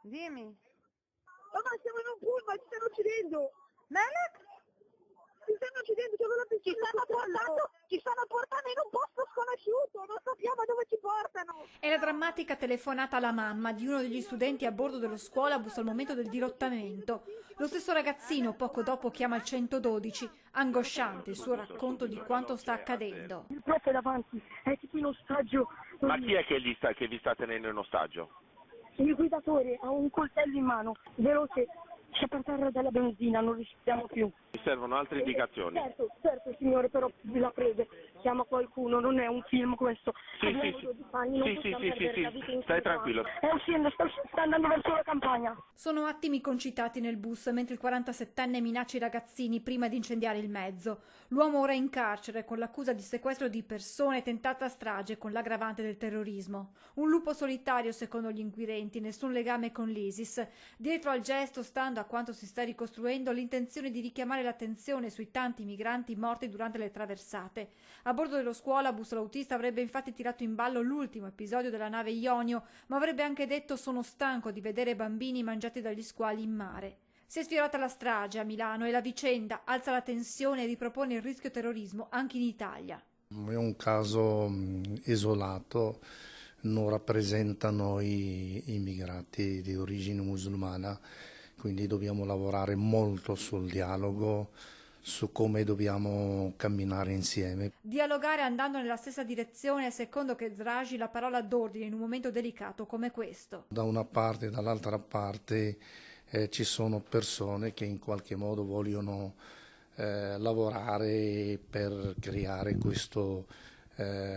Dimmi. Ma siamo in un pullman, ci stanno uccidendo! Melek? Ci stanno uccidendo, c'è la ci stanno portando in un posto sconosciuto, non sappiamo dove ci portano! È la drammatica telefonata alla mamma di uno degli studenti a bordo dello scuolabus al momento del dirottamento. Lo stesso ragazzino poco dopo chiama il 112, angosciante il suo racconto di quanto sta accadendo. Il prof è davanti, è tipo in ostaggio. Ma chi è che vi sta tenendo in ostaggio? Il guidatore ha un coltello in mano, veloce, c'è per terra della benzina, non riusciamo più. Mi servono altre indicazioni. Certo signore, però la prego, chiama qualcuno, non è un film questo. Sì, stai tranquillo. Sta andando verso la campagna. Sono attimi concitati nel bus mentre il 47enne minaccia i ragazzini prima di incendiare il mezzo. L'uomo ora è in carcere con l'accusa di sequestro di persone e tentata strage con l'aggravante del terrorismo. Un lupo solitario secondo gli inquirenti, nessun legame con l'ISIS. Dietro al gesto, stando a quanto si sta ricostruendo, l'intenzione di richiamare l'attenzione sui tanti migranti morti durante le traversate. A bordo dello scuolabus l'autista avrebbe infatti tirato in ballo l'ultimo episodio della nave Ionio, ma avrebbe anche detto: sono stanco di vedere bambini mangiati dagli squali in mare. Si è sfiorata la strage a Milano e la vicenda alza la tensione e ripropone il rischio terrorismo anche in Italia. È un caso isolato, non rappresentano i immigrati di origine musulmana, quindi dobbiamo lavorare molto sul dialogo, su come dobbiamo camminare insieme. Dialogare andando nella stessa direzione, secondo Kezraji, la parola d'ordine in un momento delicato come questo. Da una parte e dall'altra parte ci sono persone che in qualche modo vogliono lavorare per creare questo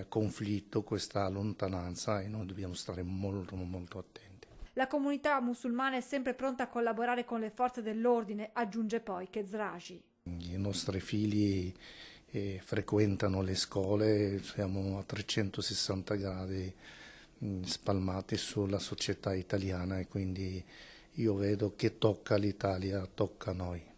conflitto, questa lontananza, e noi dobbiamo stare molto attenti. La comunità musulmana è sempre pronta a collaborare con le forze dell'ordine, aggiunge poi Kezraji. I nostri figli frequentano le scuole, siamo a 360 gradi spalmati sulla società italiana, e quindi io vedo che tocca l'Italia, tocca a noi.